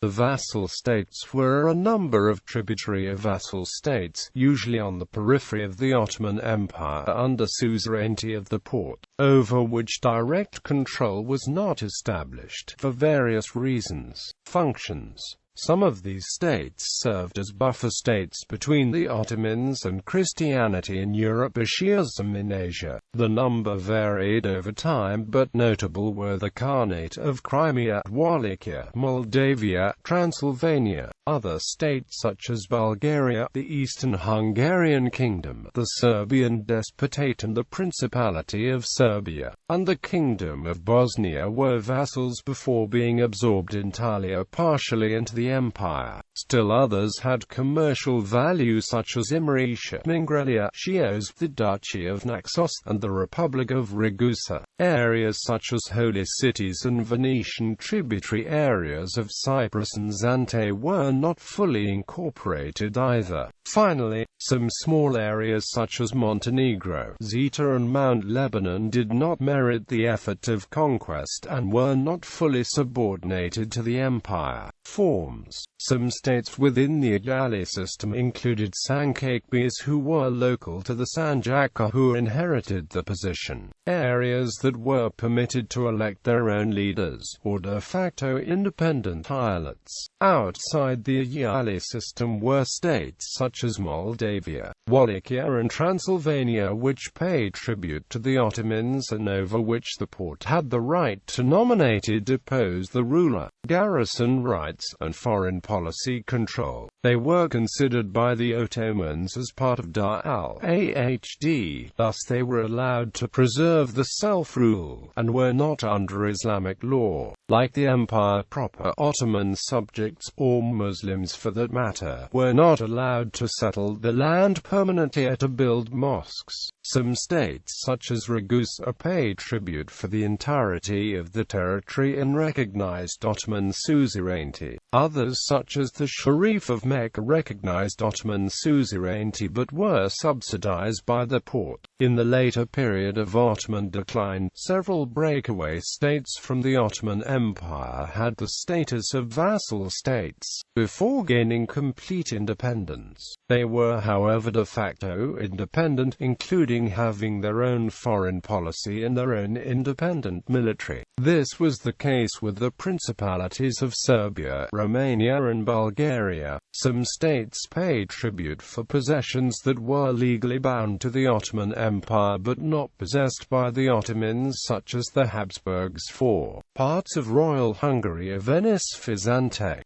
The vassal states were a number of tributary vassal states, usually on the periphery of the Ottoman Empire under suzerainty of the Porte, over which direct control was not established, for various reasons. Functions. Some of these states served as buffer states between the Ottomans and Christianity in Europe or Shiism in Asia. The number varied over time, but notable were the Khanate of Crimea, Wallachia, Moldavia, Transylvania. Other states such as Bulgaria, the Eastern Hungarian Kingdom, the Serbian Despotate and the Principality of Serbia, and the Kingdom of Bosnia were vassals before being absorbed entirely or partially into the empire. Still others had commercial value such as Imretia, Mingrelia, Chios, the Duchy of Naxos, and the Republic of Ragusa. Areas such as holy cities and Venetian tributary areas of Cyprus and Zante were not fully incorporated either. Finally, some small areas such as Montenegro, Zeta and Mount Lebanon did not merit the effort of conquest and were not fully subordinated to the empire. Forms. Some states within the Ajali system included Sankakbis who were local to the Sanjaka who inherited the position. Areas that were permitted to elect their own leaders, or de facto independent islets. Outside the Ajali system were states such as Moldavia, Wallachia and Transylvania which paid tribute to the Ottomans and over which the Porte had the right to nominate or depose the ruler. Garrison rights and foreign policy control. They were considered by the Ottomans as part of Dar al-Ahd, thus they were allowed to preserve the self-rule, and were not under Islamic law. Like the empire proper, Ottoman subjects, or Muslims for that matter, were not allowed to settle the land permanently or to build mosques. Some states such as Ragusa paid tribute for the entirety of the territory and recognized Ottoman suzerainty. Others such as the Sharif of Mecca recognized Ottoman suzerainty but were subsidized by the Porte. In the later period of Ottoman decline, several breakaway states from the Ottoman Empire had the status of vassal states. Before gaining complete independence, they were however de facto independent, including having their own foreign policy and their own independent military. This was the case with the principalities of Serbia, Romania and Bulgaria. Some states paid tribute for possessions that were legally bound to the Ottoman Empire but not possessed by the Ottomans such as the Habsburgs. 4. Parts of Royal Hungary of Venice Fizante.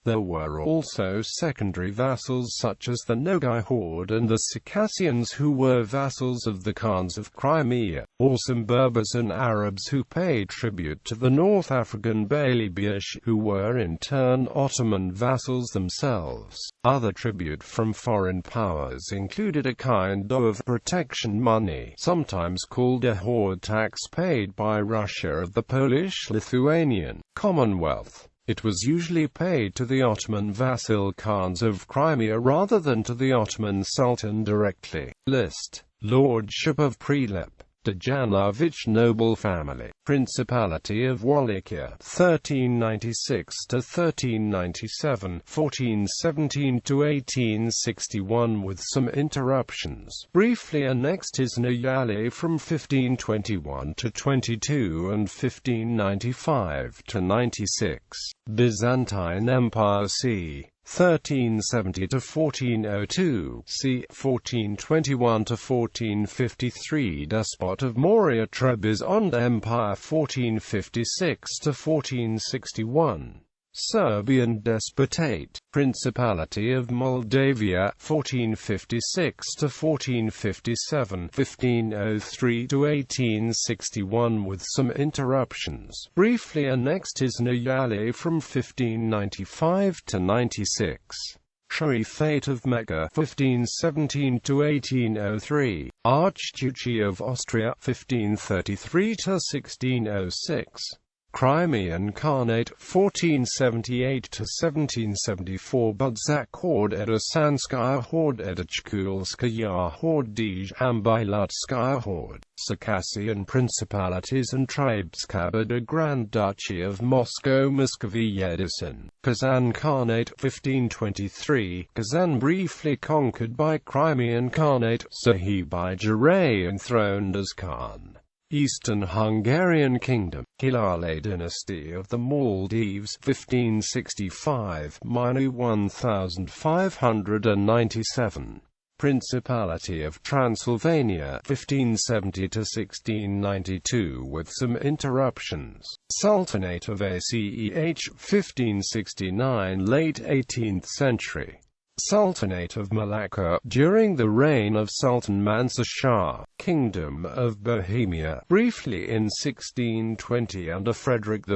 There were also secondary vassals such as the Nogai horde and the Circassians who were vassals of the Khans of Crimea, or some Berbers and Arabs who paid tribute to the North African Beylibish, who were in turn Ottoman vassals themselves. Other tribute from foreign powers included a kind of protection money, sometimes called a hoard tax paid by Russia of the Polish-Lithuanian Commonwealth. It was usually paid to the Ottoman vassal Khans of Crimea rather than to the Ottoman Sultan directly. List. Lordship of Prilep. Dejanovic noble family. Principality of Wallachia 1396 to 1397, 1417 to 1861 with some interruptions. Briefly annexed Izna-Yali from 1521 to 22 and 1595 to 96. Byzantine Empire c. 1370 to 1402, c. 1421 to 1453. Despot of Morea Trebizond Empire 1456 to 1461. Serbian Despotate. Principality of Moldavia 1456 to 1457, 1503 to 1861 with some interruptions. Briefly annexed Izna-Yali from 1595 to 96. Sharifate of Mecca 1517 to 1803. Archduchy of Austria 1533 to 1606. Crimean Khanate 1478–1774 Budzak Horde Sanskaya Horde Chkulskaya Horde Dij Ambilutskaya Horde Circassian Principalities and Tribes Kabada Grand Duchy of Moscow Muscovy Edison Kazan Khanate 1523 Kazan briefly conquered by Crimean Khanate Sahib by Juray enthroned as Khan Eastern Hungarian Kingdom Hilale Dynasty of the Maldives 1565–1597 Principality of Transylvania 1570–1692 with some interruptions Sultanate of Aceh 1569 late 18th century Sultanate of Malacca during the reign of Sultan Mansur Shah, Kingdom of Bohemia, briefly in 1620 under Frederick I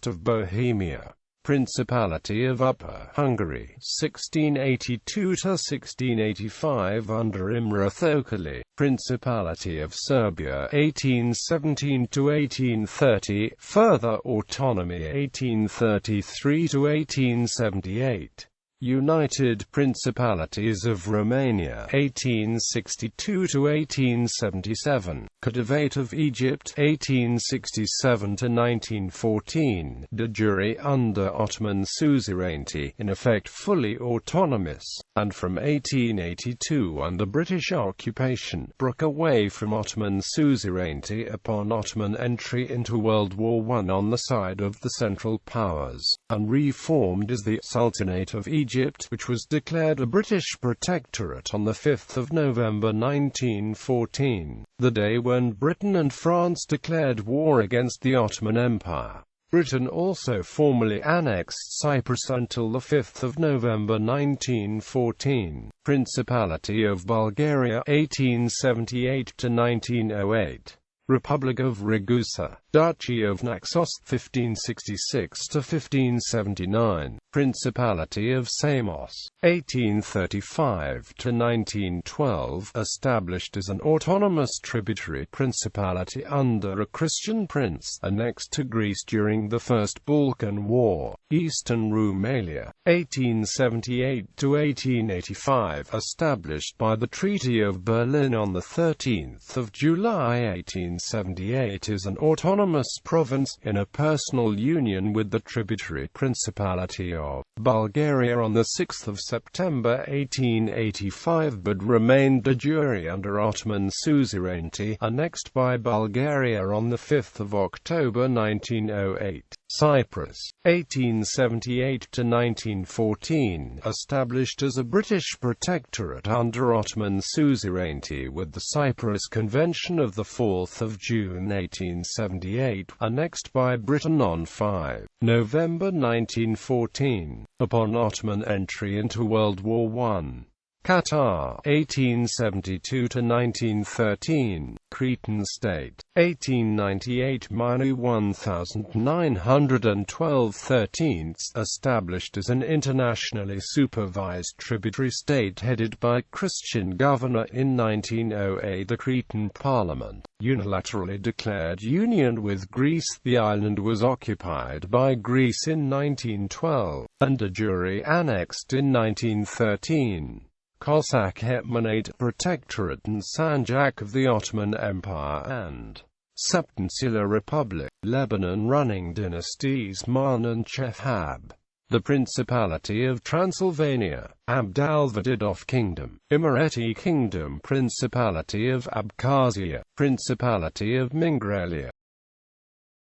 of Bohemia. Principality of Upper Hungary 1682–1685 under Imre Thököly. Principality of Serbia 1817–1830, further autonomy 1833–1878. United Principalities of Romania 1862–1877, Khedivate of Egypt 1867–1914, de jure under Ottoman suzerainty, in effect fully autonomous, and from 1882 under British occupation, broke away from Ottoman suzerainty upon Ottoman entry into World War I on the side of the Central Powers, and reformed as the Sultanate of Egypt, which was declared a British protectorate on 5 November 1914, the day when Britain and France declared war against the Ottoman Empire. Britain also formally annexed Cyprus until 5 November 1914. Principality of Bulgaria 1878–1908. Republic of Ragusa, Duchy of Naxos 1566–1579, Principality of Samos, 1835–1912, established as an autonomous tributary principality under a Christian prince, annexed to Greece during the First Balkan War, Eastern Rumelia, 1878–1885, established by the Treaty of Berlin on 13 July 1878 as an autonomous province, in a personal union with the tributary Principality of Bulgaria on 6 September 1885, but remained de jure under Ottoman suzerainty, annexed by Bulgaria on 5 October 1908. Cyprus, 1878–1914, established as a British protectorate under Ottoman suzerainty with the Cyprus Convention of 4 June 1878, annexed by Britain on 5 November 1914, upon Ottoman entry into World War I. Qatar, 1872–1913, Cretan State, 1898–1912 established as an internationally supervised tributary state headed by Christian governor in 1908. The Cretan Parliament unilaterally declared union with Greece. The island was occupied by Greece in 1912, and de jure annexed in 1913. Cossack Hetmanate, Protectorate and Sanjak of the Ottoman Empire and Septinsular Republic, Lebanon running dynasties Man and Chehab. The Principality of Transylvania, Abd al-Vadidov Kingdom, Imereti Kingdom, Principality of Abkhazia, Principality of Mingrelia,